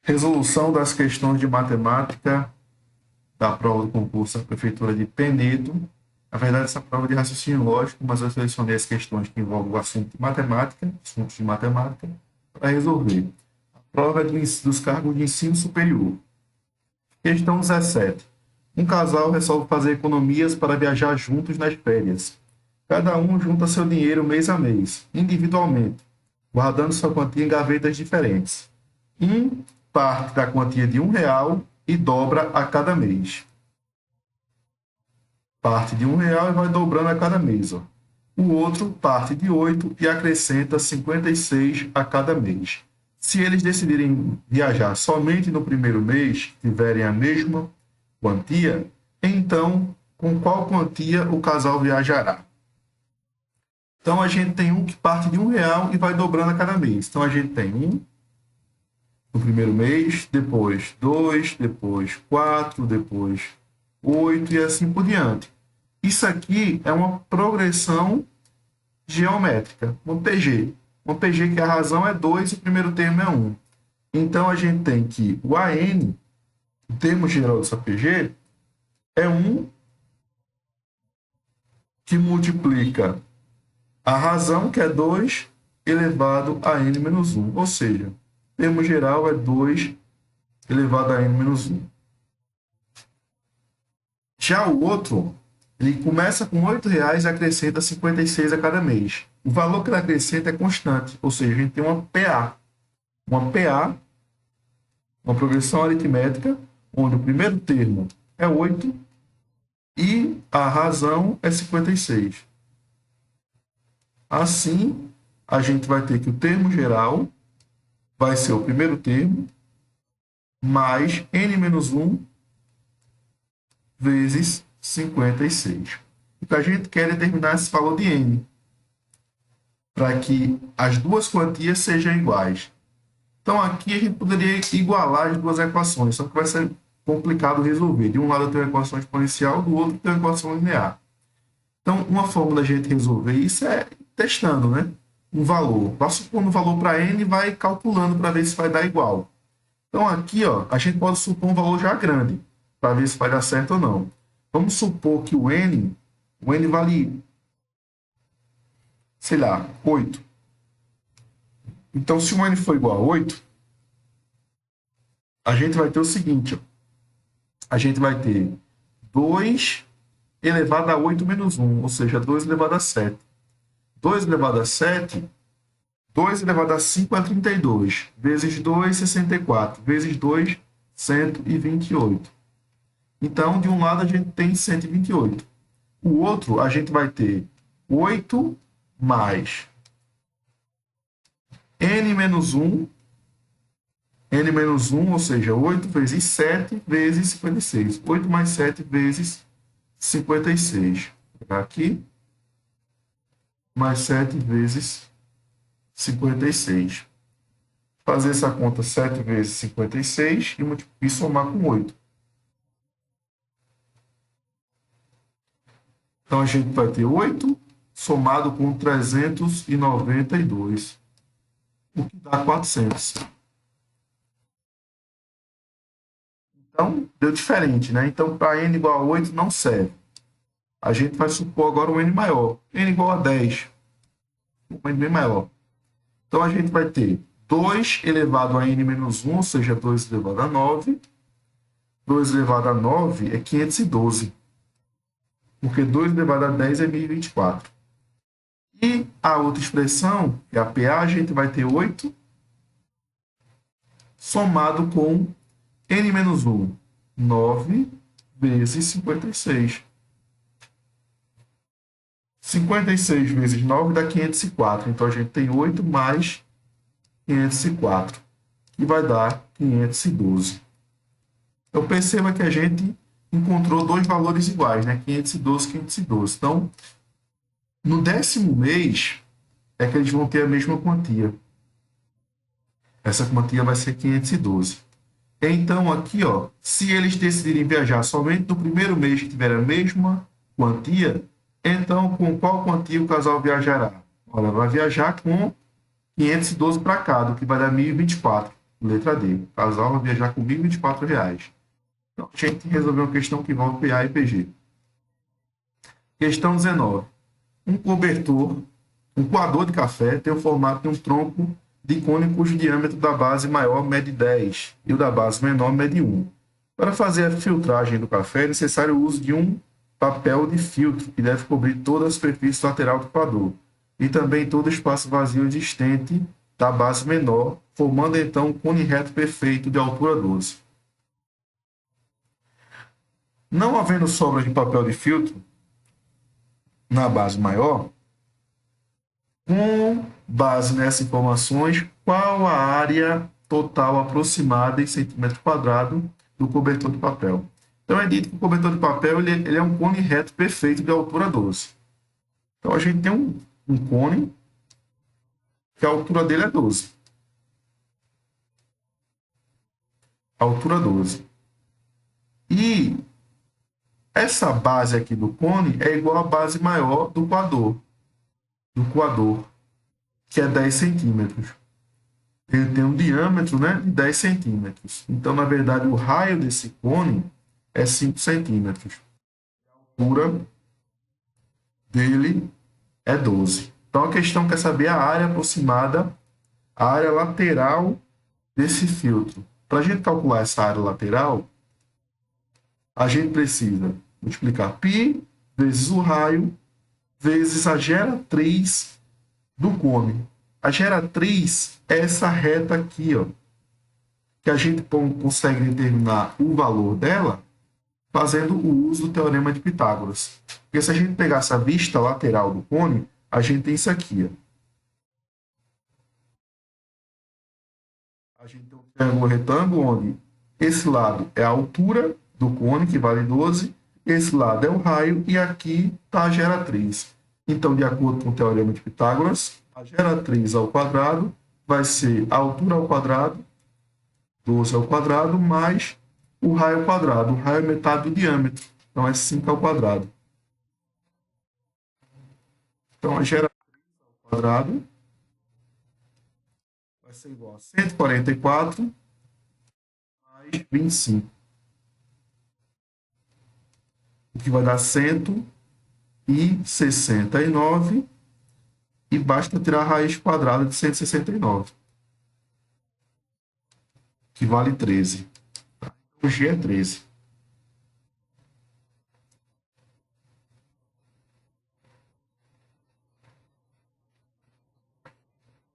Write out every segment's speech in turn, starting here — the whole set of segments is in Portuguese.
Resolução das questões de matemática da prova do concurso da Prefeitura de Penedo. Na verdade, essa prova é de raciocínio lógico, mas eu selecionei as questões que envolvem o assunto de matemática, assuntos de matemática, para resolver. A prova é dos cargos de ensino superior. Questão 17. Um casal resolve fazer economias para viajar juntos nas férias. Cada um junta seu dinheiro mês a mês, individualmente, guardando sua quantia em gavetas diferentes. Um parte da quantia de R$ 1 e dobra a cada mês. Parte de R$ 1 e vai dobrando a cada mês. Ó. O outro parte de 8 e acrescenta 56 a cada mês. Se eles decidirem viajar somente no primeiro mês, tiverem a mesma quantia, então com qual quantia o casal viajará? Então a gente tem um que parte de R$ 1 e vai dobrando a cada mês. Então a gente tem um no primeiro mês, depois 2, depois 4, depois 8 e assim por diante. Isso aqui é uma progressão geométrica, um PG. Um PG que a razão é 2 e o primeiro termo é 1. Então a gente tem que o AN, o termo geral dessa PG, é 1 que multiplica a razão, que é 2, elevado a n menos 1. Ou seja, o termo geral é 2 elevado a n menos 1. Já o outro, ele começa com R$ 8 e acrescenta 56 a cada mês. O valor que ele acrescenta é constante, ou seja, a gente tem uma PA. Uma PA, uma progressão aritmética, onde o primeiro termo é 8 e a razão é 56. Assim, a gente vai ter que o termo geral vai ser o primeiro termo mais n menos 1 vezes 56. O que a gente quer é determinar esse valor de n, para que as duas quantias sejam iguais. Então, aqui a gente poderia igualar as duas equações, só que vai ser complicado resolver. De um lado eu tenho a equação exponencial, do outro eu tenho a equação linear. Então, uma forma da gente resolver isso é testando, né? Um valor. Vai supondo um valor para n e vai calculando para ver se vai dar igual. Então, aqui, ó, a gente pode supor um valor já grande, para ver se vai dar certo ou não. Vamos supor que o n vale, sei lá, 8. Então, se o n for igual a 8, a gente vai ter o seguinte, ó. A gente vai ter 2 elevado a 8 menos 1, ou seja, 2 elevado a 7. 2 elevado a 7, 2 elevado a 5 é 32, vezes 2, 64, vezes 2, 128. Então, de um lado a gente tem 128. O outro, a gente vai ter 8 mais n menos 1, ou seja, 8 vezes 7 vezes 56. 8 mais 7 vezes 56. Vou pegar aqui. Mais 7 vezes 56. Fazer essa conta 7 vezes 56 e somar com 8. Então, a gente vai ter 8 somado com 392, o que dá 400. Então, deu diferente, né? Então, para n igual a 8 não serve. A gente vai supor agora um n maior. N igual a 10. Um n bem maior. Então, a gente vai ter 2 elevado a n menos 1, ou seja, 2 elevado a 9. 2 elevado a 9 é 512. Porque 2 elevado a 10 é 1024. E a outra expressão, que é a PA, a gente vai ter 8 somado com n menos 1. 9 vezes 56. 56 vezes 9 dá 504. Então, a gente tem 8 mais 504, que vai dar 512. Então, perceba que a gente encontrou dois valores iguais, né? 512 e 512. Então, no 10º mês, é que eles vão ter a mesma quantia. Essa quantia vai ser 512. Então, aqui, ó, se eles decidirem viajar somente no primeiro mês que tiver a mesma quantia, então, com qual quantia o casal viajará? Olha, vai viajar com 512 para cada, o que vai dar 1024. Letra D. Casal vai viajar comigo R$ 24. Então, a gente resolveu uma questão que envolve PA e PG. Questão 19. Um coador de café tem o formato de um tronco de cone cujo diâmetro da base maior mede 10 e o da base menor mede 1. Para fazer a filtragem do café é necessário o uso de um papel de filtro que deve cobrir toda a superfície lateral do coador e também todo o espaço vazio existente da base menor, formando então um cone reto perfeito de altura 12. Não havendo sobra de papel de filtro na base maior, com base nessas informações, qual a área total aproximada em centímetro quadrado do cobertor de papel? Então, é dito que o cobertor de papel ele é um cone reto perfeito de altura 12. Então, a gente tem um cone que a altura dele é 12. Altura 12. E essa base aqui do cone é igual à base maior do coador, que é 10 centímetros. Ele tem um diâmetro, né, de 10 centímetros. Então, na verdade, o raio desse cone é 5 centímetros. A altura dele é 12. Então, a questão quer saber a área aproximada, a área lateral desse filtro. Para a gente calcular essa área lateral, a gente precisa multiplicar π vezes o raio vezes a geratriz do cone. A geratriz é essa reta aqui, ó, que a gente consegue determinar o valor dela fazendo o uso do teorema de Pitágoras. Porque se a gente pegasse a vista lateral do cone, a gente tem isso aqui, ó. A gente tem um triângulo retângulo onde esse lado é a altura do cone, que vale 12, esse lado é o raio e aqui está a geratriz. Então, de acordo com o teorema de Pitágoras, a geratriz ao quadrado vai ser a altura ao quadrado, 12 ao quadrado, mais o raio ao quadrado. O raio é metade do diâmetro, então é 5 ao quadrado. Então, a geratriz ao quadrado vai ser igual a 144 mais 25. O que vai dar 169, e basta tirar a raiz quadrada de 169, que vale 13. O G é 13.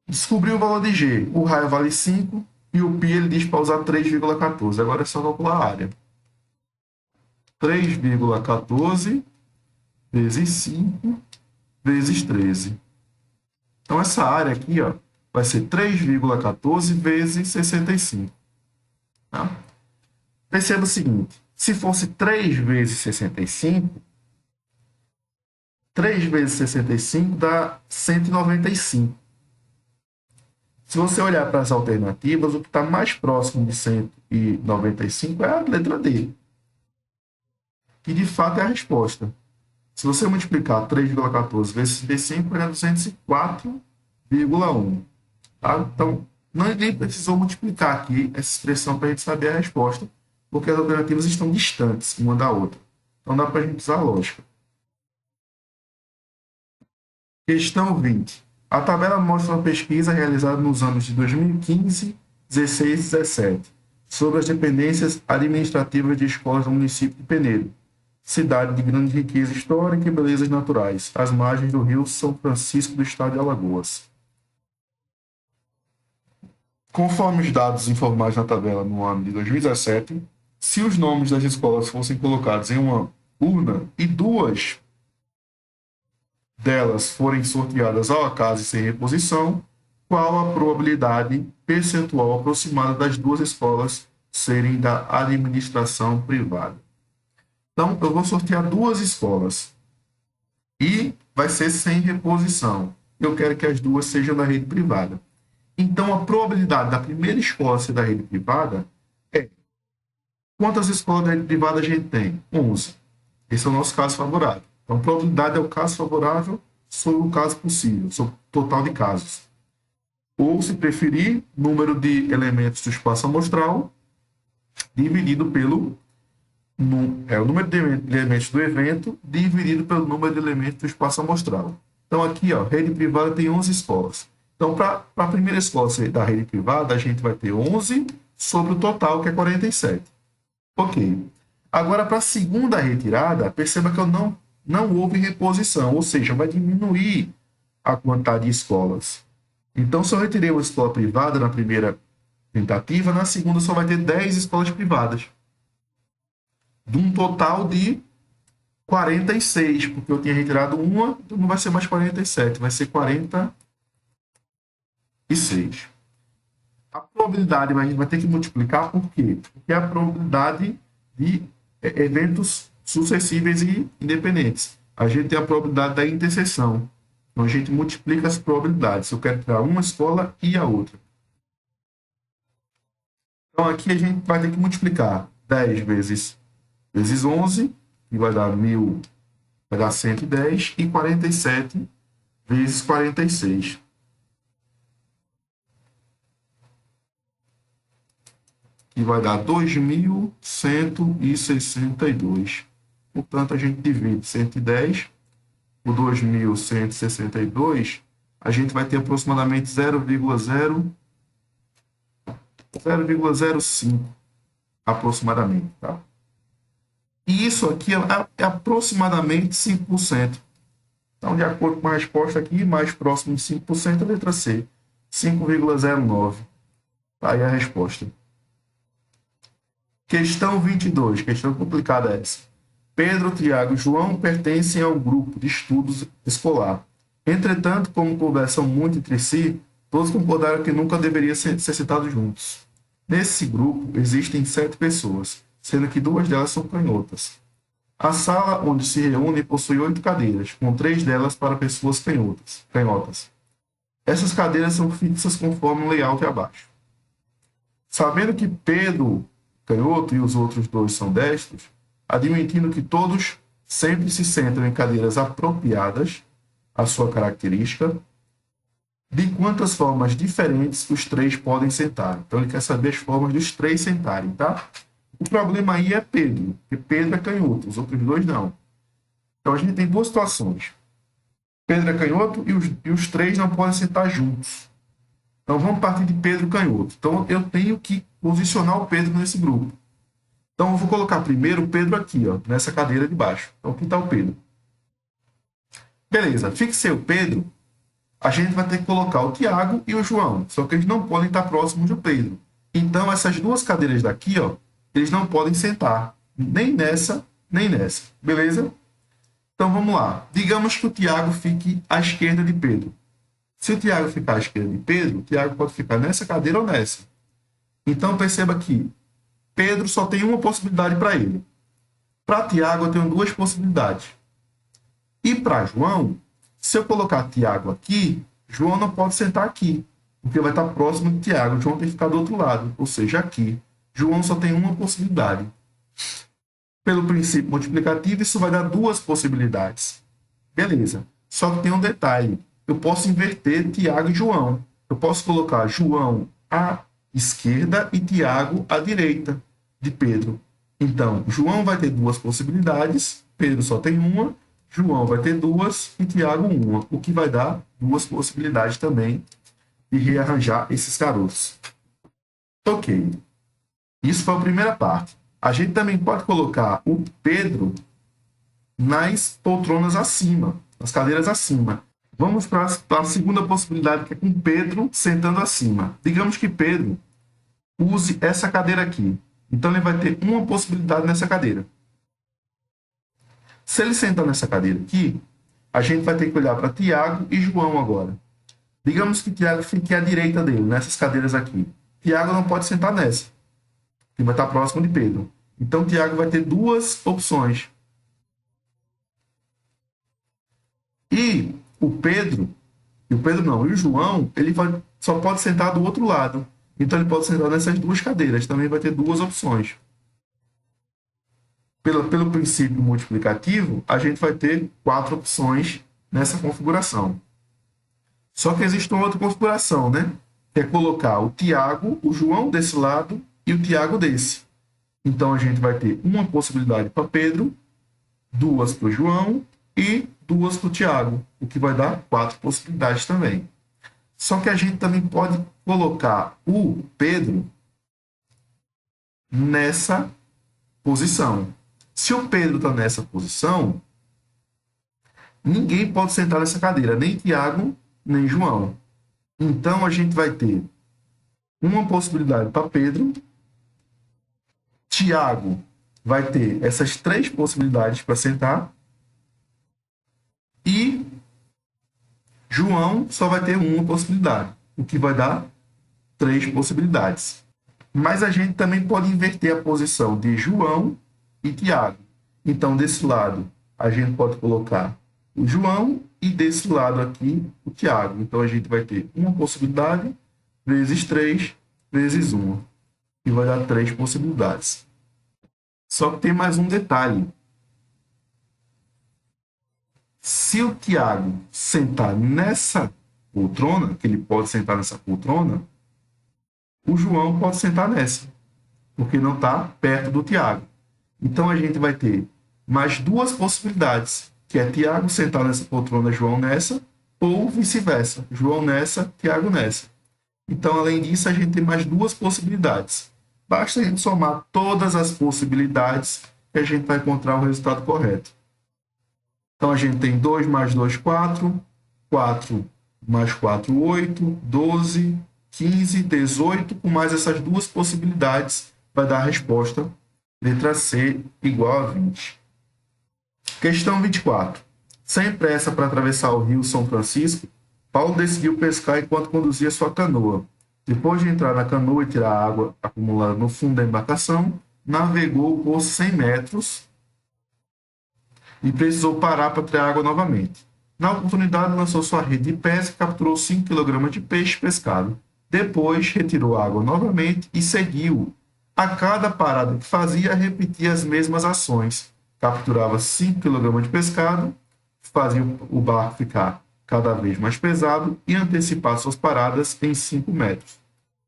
Descobriu o valor de G. O raio vale 5 e o π ele diz para usar 3,14. Agora é só calcular a área. 3,14 vezes 5 vezes 13. Então, essa área aqui, ó, vai ser 3,14 vezes 65. Tá? Perceba o seguinte, se fosse 3 vezes 65, 3 vezes 65 dá 195. Se você olhar para as alternativas, o que está mais próximo de 195 é a letra D, que de fato é a resposta. Se você multiplicar 3,14 vezes 65, vai dar 204,1. Tá? Então, nem precisou multiplicar aqui essa expressão para a gente saber a resposta, porque as alternativas estão distantes uma da outra. Então, dá para a gente usar a lógica. Questão 20. A tabela mostra uma pesquisa realizada nos anos de 2015, 16 e 17, sobre as dependências administrativas de escolas do município de Penedo, cidade de grande riqueza histórica e belezas naturais, às margens do rio São Francisco do estado de Alagoas. Conforme os dados informados na tabela no ano de 2017, se os nomes das escolas fossem colocados em uma urna e duas delas forem sorteadas ao acaso e sem reposição, qual a probabilidade percentual aproximada das duas escolas serem da administração privada? Então, eu vou sortear duas escolas e vai ser sem reposição. Eu quero que as duas sejam da rede privada. Então, a probabilidade da primeira escola ser da rede privada é... Quantas escolas da rede privada a gente tem? 11. Esse é o nosso caso favorável. Então, a probabilidade é o caso favorável sobre o caso possível, sobre o total de casos. Ou, se preferir, número de elementos do espaço amostral dividido pelo o número de elementos do evento dividido pelo número de elementos do espaço amostral. Então, aqui, ó, rede privada tem 11 escolas. Então, para a primeira escola da rede privada, a gente vai ter 11 sobre o total, que é 47. Ok. Agora, para a segunda retirada, perceba que não houve reposição, ou seja, vai diminuir a quantidade de escolas. Então, se eu retirei uma escola privada na primeira tentativa, na segunda só vai ter 10 escolas privadas. De um total de 46, porque eu tinha retirado uma, então não vai ser mais 47, vai ser 46. A probabilidade a gente vai ter que multiplicar, por quê? Porque é a probabilidade de eventos sucessíveis e independentes. A gente tem a probabilidade da interseção. Então, a gente multiplica as probabilidades. Eu quero tirar uma escola e a outra. Então, aqui a gente vai ter que multiplicar 10 vezes 11, que vai dar 1.000, vai dar 110, e 47 vezes 46. Que vai dar 2.162. Portanto, a gente divide 110 por 2.162, a gente vai ter aproximadamente 0,05 aproximadamente, tá? E isso aqui é aproximadamente 5%. Então, de acordo com a resposta aqui, mais próximo de 5%, a letra C, 5,09. Tá aí a resposta. Questão 22, questão complicada essa. Pedro, Tiago e João pertencem ao grupo de estudos escolar. Entretanto, como conversam muito entre si, todos concordaram que nunca deveriam ser citados juntos. Nesse grupo existem 7 pessoas, sendo que 2 delas são canhotas. A sala onde se reúnem possui 8 cadeiras, com 3 delas para pessoas canhotas. Essas cadeiras são fixas conforme o layout abaixo. Sabendo que Pedro, canhoto, e os outros 2 são destros, admitindo que todos sempre se sentam em cadeiras apropriadas à sua característica, de quantas formas diferentes os 3 podem sentar. Então, ele quer saber as formas dos 3 sentarem, tá? O problema aí é Pedro, porque Pedro é canhoto, os outros 2 não. Então, a gente tem 2 situações. Pedro é canhoto e os 3 não podem sentar juntos. Então, vamos partir de Pedro canhoto. Então, eu tenho que posicionar o Pedro nesse grupo. Então, eu vou colocar primeiro o Pedro aqui, ó, nessa cadeira de baixo. Então, aqui está o Pedro. Beleza, fixei o Pedro, a gente vai ter que colocar o Tiago e o João, só que eles não podem estar próximos do Pedro. Então, essas 2 cadeiras daqui, ó, eles não podem sentar, nem nessa, nem nessa. Beleza? Então, vamos lá. Digamos que o Tiago fique à esquerda de Pedro. Se o Tiago ficar à esquerda de Pedro, o Tiago pode ficar nessa cadeira ou nessa. Então, perceba que Pedro só tem uma possibilidade para ele. Para Tiago, eu tenho 2 possibilidades. E para João, se eu colocar Tiago aqui, João não pode sentar aqui, porque vai estar próximo de Tiago. João tem que ficar do outro lado, ou seja, aqui. João só tem uma possibilidade. Pelo princípio multiplicativo, isso vai dar 2 possibilidades. Beleza. Só que tem um detalhe. Eu posso inverter Tiago e João. Eu posso colocar João à esquerda e Tiago à direita de Pedro. Então, João vai ter 2 possibilidades, Pedro só tem uma, João vai ter 2 e Tiago uma, o que vai dar 2 possibilidades também de rearranjar esses caroços. Ok. Isso foi a primeira parte. A gente também pode colocar o Pedro nas poltronas acima, nas cadeiras acima. Vamos para a segunda possibilidade, que é com Pedro sentando acima. Digamos que Pedro use essa cadeira aqui. Então, ele vai ter uma possibilidade nessa cadeira. Se ele sentar nessa cadeira aqui, a gente vai ter que olhar para Tiago e João agora. Digamos que Tiago fique à direita dele, nessas cadeiras aqui. Tiago não pode sentar nessa, que vai estar próximo de Pedro. Então, Tiago vai ter 2 opções. E o João, ele só pode sentar do outro lado. Então, ele pode sentar nessas 2 cadeiras. Também vai ter 2 opções. Pelo princípio multiplicativo, a gente vai ter 4 opções nessa configuração. Só que existe uma outra configuração, né? que é colocar o Tiago, o João desse lado e o Tiago desse. Então, a gente vai ter uma possibilidade para Pedro, duas para o João e duas para o Tiago, o que vai dar 4 possibilidades também. Só que a gente também pode colocar o Pedro nessa posição. Se o Pedro está nessa posição, ninguém pode sentar nessa cadeira, nem Tiago, nem João. Então, a gente vai ter uma possibilidade para Pedro, Tiago vai ter essas 3 possibilidades para sentar e João só vai ter uma possibilidade, o que vai dar 3 possibilidades. Mas a gente também pode inverter a posição de João e Tiago. Então, desse lado, a gente pode colocar o João e desse lado aqui o Tiago. Então, a gente vai ter uma possibilidade vezes 3 vezes 1, que vai dar 3 possibilidades. Só que tem mais um detalhe. Se o Tiago sentar nessa poltrona, que ele pode sentar nessa poltrona, o João pode sentar nessa, porque não está perto do Tiago. Então, a gente vai ter mais 2 possibilidades, que é Tiago sentar nessa poltrona, João nessa, ou vice-versa, João nessa, Tiago nessa. Então, além disso, a gente tem mais 2 possibilidades. Basta a gente somar todas as possibilidades que a gente vai encontrar o resultado correto. Então, a gente tem 2 mais 2, 4, 4 mais 4, 8, 12, 15, 18, com mais essas 2 possibilidades, vai dar a resposta, letra C, igual a 20. Questão 24. Sem pressa para atravessar o rio São Francisco, Paulo decidiu pescar enquanto conduzia sua canoa. Depois de entrar na canoa e tirar a água acumulada no fundo da embarcação, navegou por 100 metros e precisou parar para tirar água novamente. Na oportunidade, lançou sua rede de pesca e capturou 5 kg de peixe pescado. Depois, retirou a água novamente e seguiu. A cada parada que fazia, repetia as mesmas ações. Capturava 5 kg de pescado, fazia o barco ficar cada vez mais pesado e antecipar suas paradas em 5 metros.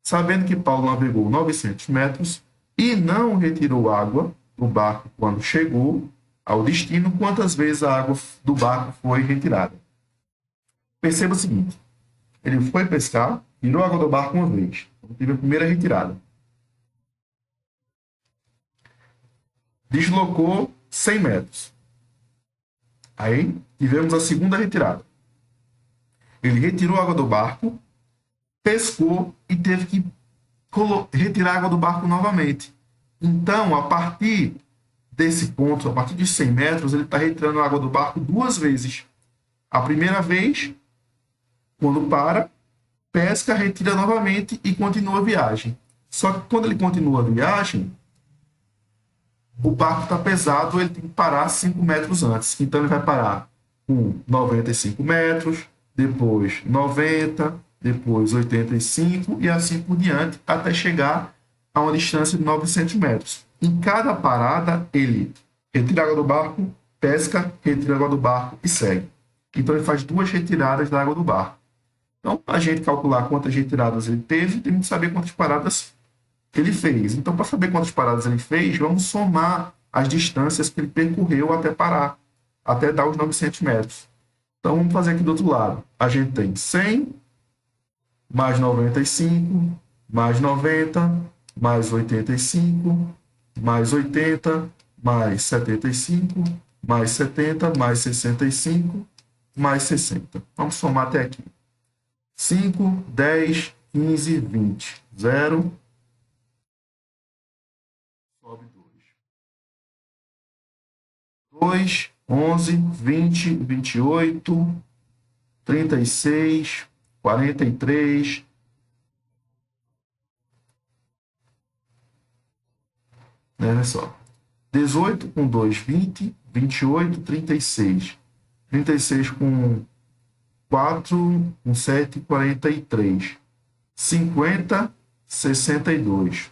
Sabendo que Paulo navegou 900 metros e não retirou água do barco quando chegou ao destino, quantas vezes a água do barco foi retirada? Perceba o seguinte, ele foi pescar, tirou a água do barco uma vez, teve a primeira retirada. Deslocou 100 metros. Aí tivemos a segunda retirada. Ele retirou a água do barco, pescou e teve que retirar a água do barco novamente. Então, a partir desse ponto, a partir de 100 metros, ele está retirando a água do barco 2 vezes. A primeira vez, quando para, pesca, retira novamente e continua a viagem. Só que quando ele continua a viagem, o barco está pesado, ele tem que parar 5 metros antes. Então, ele vai parar com 95 metros, depois 90, depois 85 e assim por diante, até chegar a uma distância de 900 metros. Em cada parada, ele retira a água do barco, pesca, retira a água do barco e segue. Então, ele faz 2 retiradas da água do barco. Então, para a gente calcular quantas retiradas ele teve, tem que saber quantas paradas ele fez. Então, para saber quantas paradas ele fez, vamos somar as distâncias que ele percorreu até parar, até dar os 900 metros. Então, vamos fazer aqui do outro lado. A gente tem 100 mais 95, mais 90, mais 85, mais 80, mais 75, mais 70, mais 65, mais 60. Vamos somar até aqui. 5, 10, 15, 20. 0. Sobe 2, 11, 20, 28, 36, 43, olha só. 18 com 2, 20, 28, 36. 36 com 4, com 7, 43. 50, 62.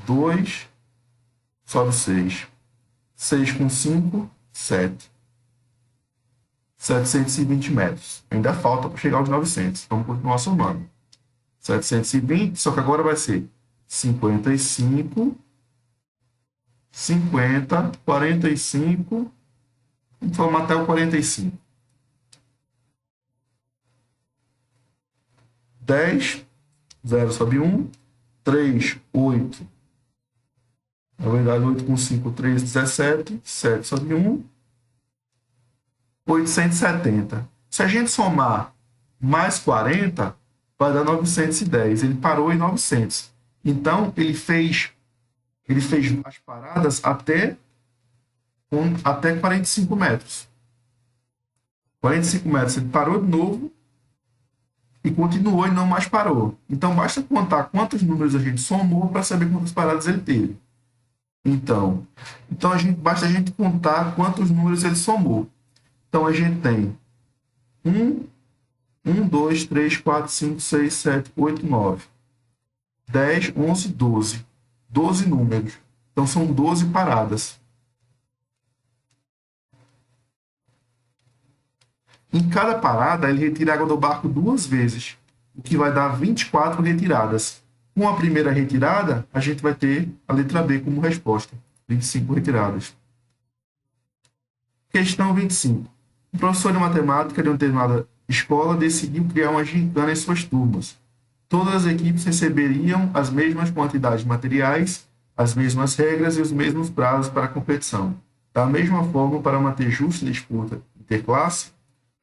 2, sobe 6. 6 com 5, 7. 720 metros. Ainda falta para chegar aos 900. Vamos continuar somando. 720, só que agora vai ser 55, 50, 45, vamos formar até o 45. 10, 0 sobe 1, 3, 8. Na verdade, 8 com 5, 3, 17, 7 sobe 1, 870. Se a gente somar mais 40, vai dar 910. Ele parou em 900. Então, ele fez as paradas até 45 metros. 45 metros, ele parou de novo e continuou e não mais parou. Então, basta contar quantos números a gente somou para saber quantas paradas ele teve. Então basta a gente contar quantos números ele somou. Então, a gente tem 1, 2, 3, 4, 5, 6, 7, 8, 9, 10, 11, 12. 12 números. Então, são 12 paradas. Em cada parada, ele retira água do barco 2 vezes, o que vai dar 24 retiradas. Com a primeira retirada, a gente vai ter a letra B como resposta, 25 retiradas. Questão 25. O professor de matemática de uma determinada escola decidiu criar uma gincana em suas turmas. Todas as equipes receberiam as mesmas quantidades de materiais, as mesmas regras e os mesmos prazos para a competição. Da mesma forma, para manter justa disputa interclasse,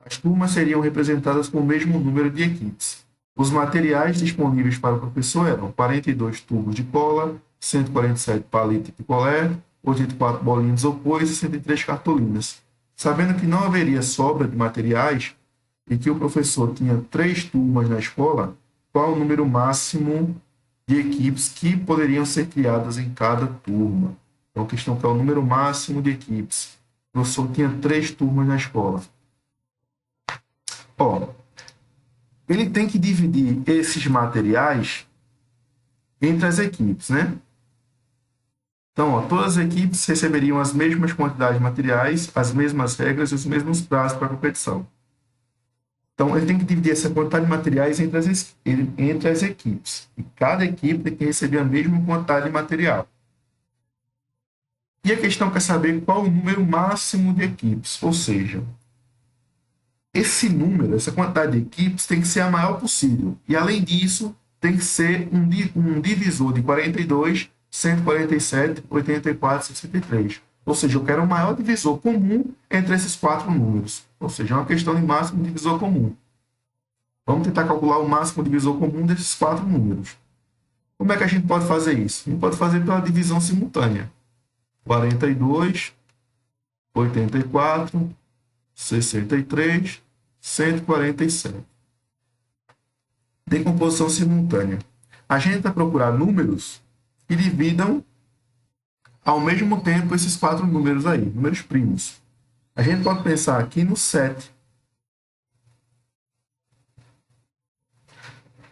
as turmas seriam representadas com o mesmo número de equipes. Os materiais disponíveis para o professor eram 42 tubos de cola, 147 palitos de picolé, 84 bolinhas de isopor e 63 cartolinas. Sabendo que não haveria sobra de materiais e que o professor tinha 3 turmas na escola, qual o número máximo de equipes que poderiam ser criadas em cada turma? Então, a questão é o número máximo de equipes. O professor tinha 3 turmas na escola. Ele tem que dividir esses materiais entre as equipes, né? Então, todas as equipes receberiam as mesmas quantidades de materiais, as mesmas regras e os mesmos prazos para a competição. Então, ele tem que dividir essa quantidade de materiais entre as equipes. E cada equipe tem que receber a mesma quantidade de material. E a questão quer saber qual o número máximo de equipes, ou seja, esse número, essa quantidade de equipes tem que ser a maior possível. E, além disso, tem que ser um divisor de 42, 147, 84, 63. Ou seja, eu quero o maior divisor comum entre esses 4 números. Ou seja, é uma questão de máximo divisor comum. Vamos tentar calcular o máximo divisor comum desses 4 números. Como é que a gente pode fazer isso? A gente pode fazer pela divisão simultânea. 42, 84, 63, 147. Decomposição simultânea. A gente vai procurar números que dividam ao mesmo tempo esses 4 números aí, números primos. A gente pode pensar aqui no 7.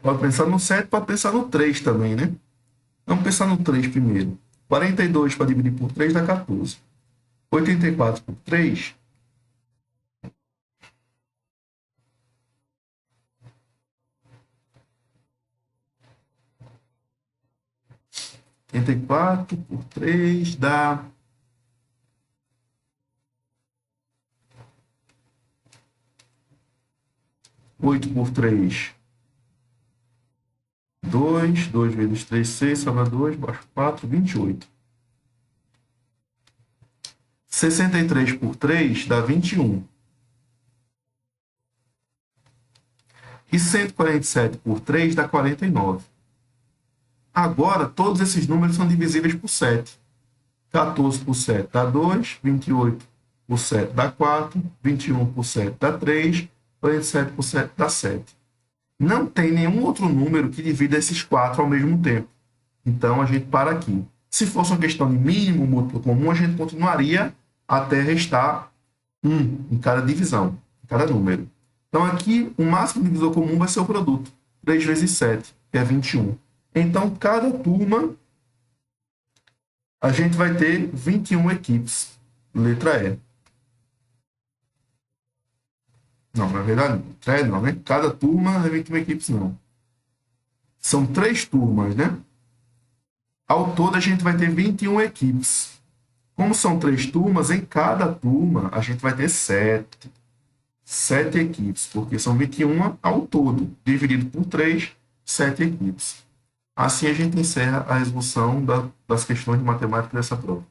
Pode pensar no 7, pode pensar no 3 também, né? Vamos pensar no 3 primeiro. 42 para dividir por 3 dá 14. 84 por 3 84 por 3 dá 8 por 3, 2. 2 vezes 3, 6, sobra 2, baixo 4, 28. 63 por 3 dá 21. E 147 por 3 dá 49. Agora, todos esses números são divisíveis por 7. 14 por 7 dá 2, 28 por 7 dá 4, 21 por 7 dá 3, 47 por 7 dá 7. Não tem nenhum outro número que divida esses 4 ao mesmo tempo. Então, a gente para aqui. Se fosse uma questão de mínimo múltiplo comum, a gente continuaria até restar 1 em cada divisão, em cada número. Então, aqui, o máximo divisor comum vai ser o produto. 3 vezes 7, que é 21. Então, cada turma, a gente vai ter 21 equipes. Letra E. Não, na verdade, não, né? Cada turma é 21 equipes, não. São 3 turmas, né? Ao todo, a gente vai ter 21 equipes. Como são 3 turmas, em cada turma a gente vai ter 7 equipes, porque são 21 ao todo, dividido por 3, 7 equipes. Assim a gente encerra a resolução das questões de matemática dessa prova.